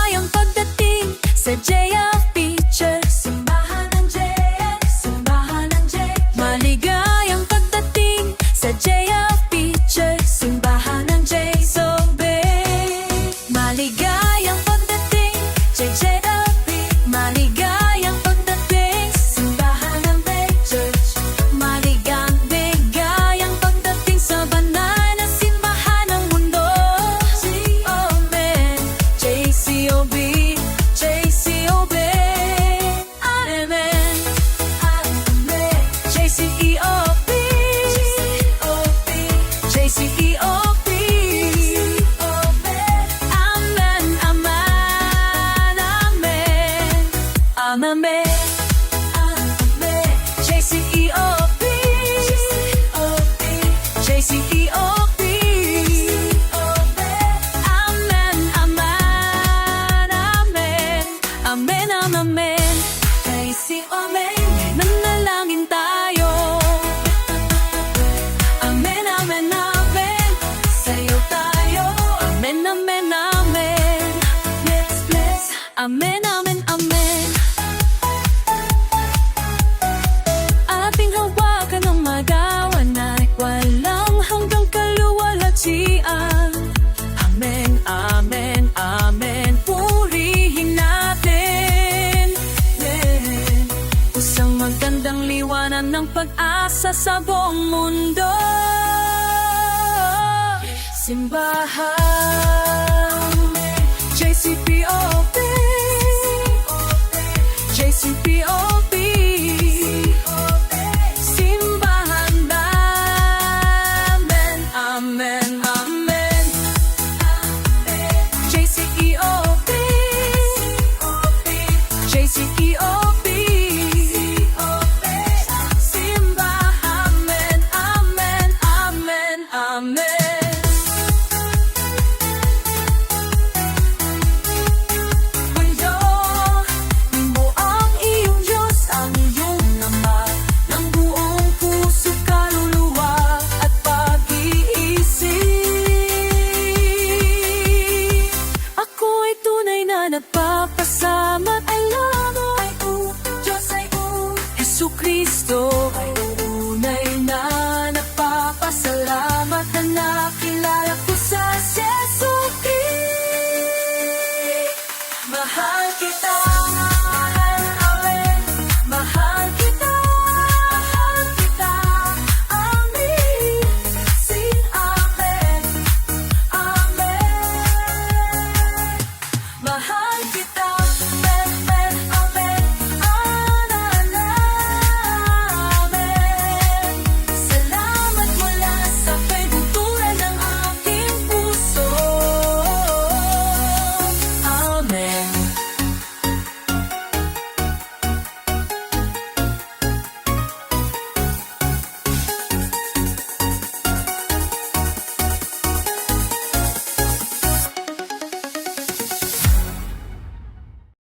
Maligayang pagdating sa JFP Church. Simbahan ng JF, simbahan ng JF. Maligayang pagdating sa JFP Church. Simbahan ng JSOB. Maligayang pagdating sa JFP. Maligayang pagdating simbahan ng Church. Maligayang pagdating sa banal na simbahan ng mundo. Amen. JCOB, JCOB. Amen. Amen. JCEOB, JCEOB. Amen, amen, amen. Amen. JCEOB, JCEOB. Amen, amen, amen. Amen, amen. JCEOB, manalangin tayo. Amen, amen, amen. Sa'yo tayo. Amen, amen, amen. Bless, bless. Amen, amen, amen. Ating hawakan ng magawan ay walang hanggang kaluwalhatian. Amen, amen, amen. Purihin natin. Isang magandang liwanag ng pag-asa sa buong mundo. Simbahan JCPOB, JCPOB. Simbahan namin. Amen, amen. JCEOB, JCEOB. Simbahan namin. Amen, amen, amen. Mundo, mo ang iyong Diyos, ang iyong Ama, ng buong puso, kaluluwa at pag-iisip. Ako'y tunay na nagpapasalamat. I love mo, ay Diyos ay Jesucristo. Ay tunay na nagpapasalamat na nakilala ko sa Jesucristo. Mahal kita.